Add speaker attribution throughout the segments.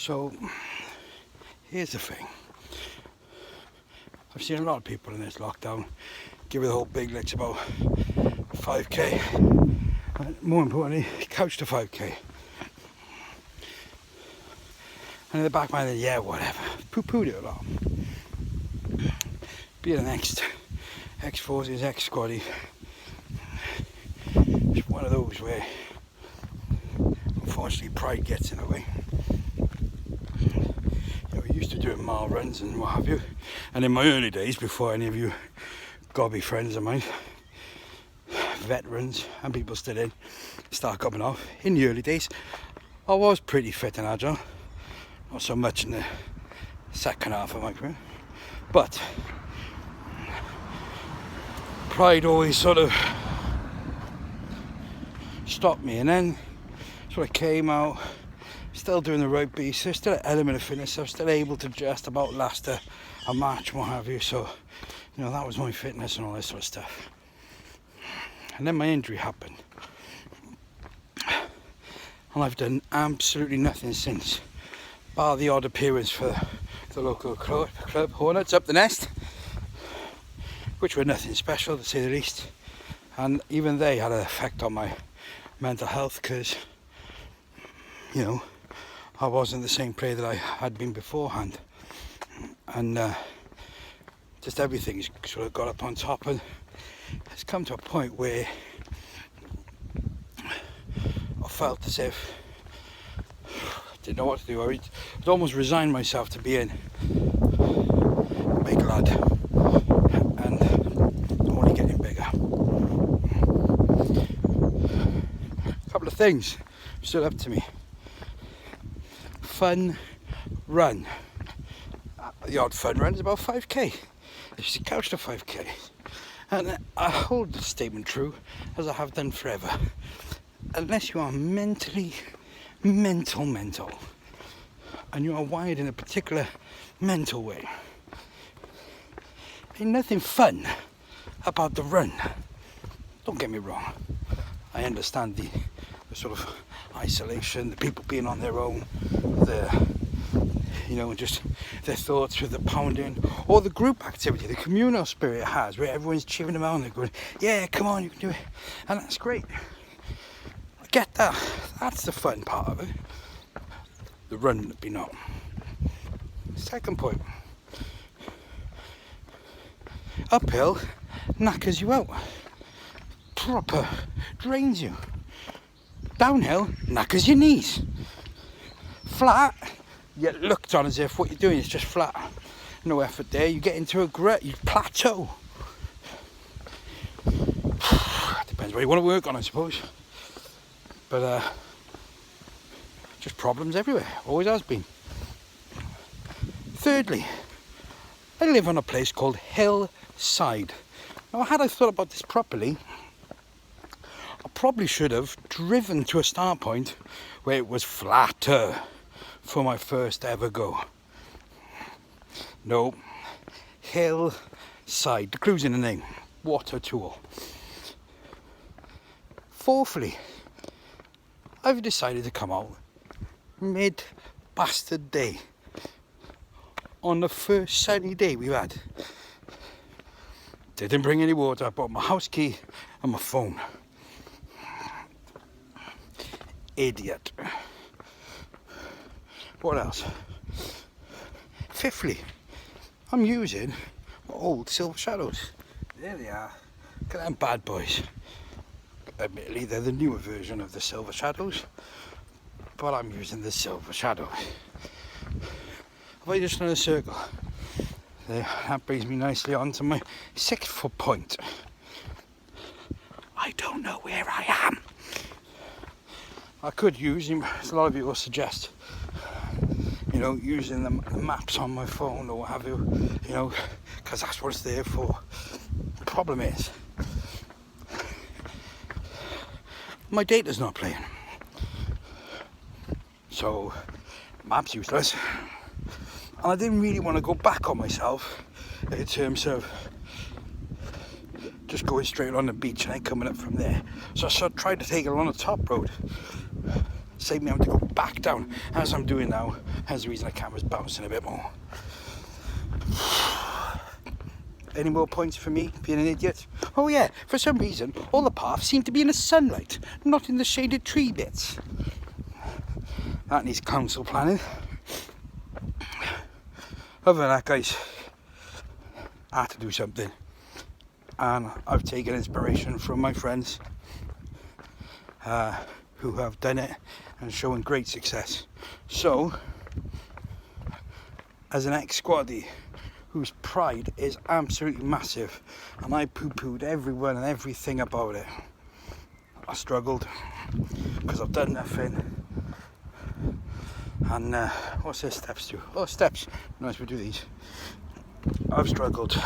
Speaker 1: So here's the thing. I've seen a lot of people in this lockdown give it the whole big licks about 5k, and more importantly, couch to 5k. And in the back of my head, yeah, whatever, poo-pooed it a lot. Being an ex-forces, ex-squaddy, it's one of those where unfortunately pride gets in the way. We used to do mile runs and what have you, and in my early days, before any of you gobby friends of mine, veterans and people still in, start coming off, in the early days I was pretty fit and agile, not so much in the second half of my career, but pride always sort of stopped me, and then sort of came out. Still doing the right beats, there's still an element of fitness, I'm still able to just about last a match, what have you, so you know, that was my fitness and all this sort of stuff. And then my injury happened, and I've done absolutely nothing since, bar the odd appearance for the local club, Hornets up the nest, which were nothing special to say the least, and even they had an effect on my mental health, because you know, I wasn't the same player that I had been beforehand, and just everything's sort of got up on top, and it's come to a point where I felt as if I didn't know what to do. I'd almost resigned myself to being a big lad and only getting bigger. A couple of things stood up to me. Fun run. The odd fun run is about 5k. It's a couch to 5k. And I hold the statement true, as I have done forever. Unless you are mental, and you are wired in a particular mental way, ain't nothing fun about the run. Don't get me wrong. I understand the sort of isolation, the people being on their own, just their thoughts with the pounding, or the group activity, the communal spirit it has, where everyone's cheering them on, they're going, yeah, come on, you can do it, and that's great. I get that. That's the fun part of it. The run would be not. Second point, uphill knackers you out, proper drains you. Downhill knackers your knees. Flat, you get looked on as if what you're doing is just flat. No effort there, you get into a rut, you plateau. Depends what you want to work on, I suppose. But just problems everywhere, always has been. Thirdly, I live on a place called Hillside. Now, had I thought about this properly, I probably should have driven to a start point where it was flatter for my first ever go. No, Hillside, the clue's in the name, water tool. Fourthly, I've decided to come out mid-bastard day on the first sunny day we've had. Didn't bring any water, I brought my house key and my phone. Idiot. What else? Fifthly, I'm using my old Silver Shadows. There they are. Look at them bad boys. Admittedly, they're the newer version of the Silver Shadows, but I'm using the Silver Shadow. If I just done a circle, there, that brings me nicely on to my 6th point. I don't know where I am. I could use, as a lot of you will suggest, using the maps on my phone or what have you, because that's what it's there for. The problem is, my data's not playing. So, maps useless. And I didn't really want to go back on myself in terms of just going straight on the beach and then coming up from there. So I tried to take it along the top road. save me having to go back down as I'm doing now. Hence the reason the camera's bouncing a bit more. Any more points for me being an idiot? Oh yeah, for some reason all the paths seem to be in the sunlight, not in the shaded tree bits. That needs council planning. Other than that, guys, I had to do something, and I've taken inspiration from my friends who have done it and shown great success. So, as an ex-squaddie whose pride is absolutely massive, and I poo-pooed everyone and everything about it, I struggled because I've done nothing. And what's this steps do? Oh, steps. Nice, we do these. I've struggled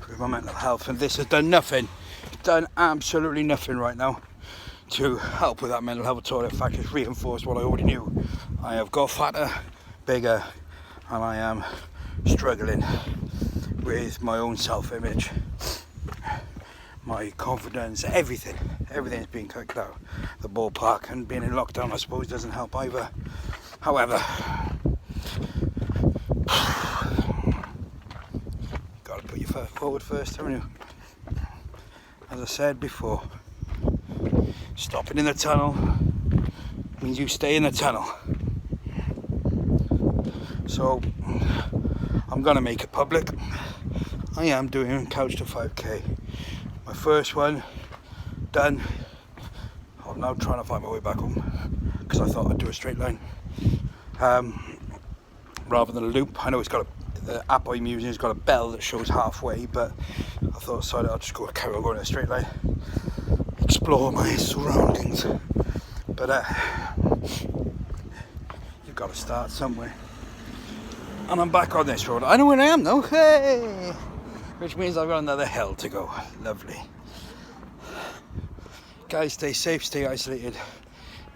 Speaker 1: with my mental health, and this has done nothing. Done absolutely nothing right now to help with that mental health at all. In fact, it's reinforced what I already knew. I have got fatter, bigger, and I am struggling with my own self-image, my confidence, everything's being cut out. The ballpark and being in lockdown, I suppose, doesn't help either. However, gotta put your foot forward first, haven't you? As I said before, stopping in the tunnel means you stay in the tunnel. So I'm gonna make it public. I am doing Couch to 5k. My first one done. I'm now trying to find my way back home because I thought I'd do a straight line rather than a loop. I know it's got the app I'm using has got a bell that shows halfway, but I thought, sorry, I'll just carry on going in a straight line, explore my surroundings. But you've got to start somewhere, and I'm back on this road. I know where I am now. Hey, which means I've got another hill to go. Lovely. Guys, stay safe, stay isolated.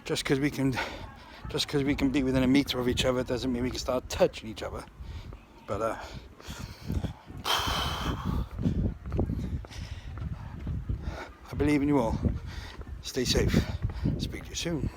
Speaker 1: Just because we can be within a metre of each other doesn't mean we can start touching each other. But I believe in you all. Stay safe. Speak to you soon.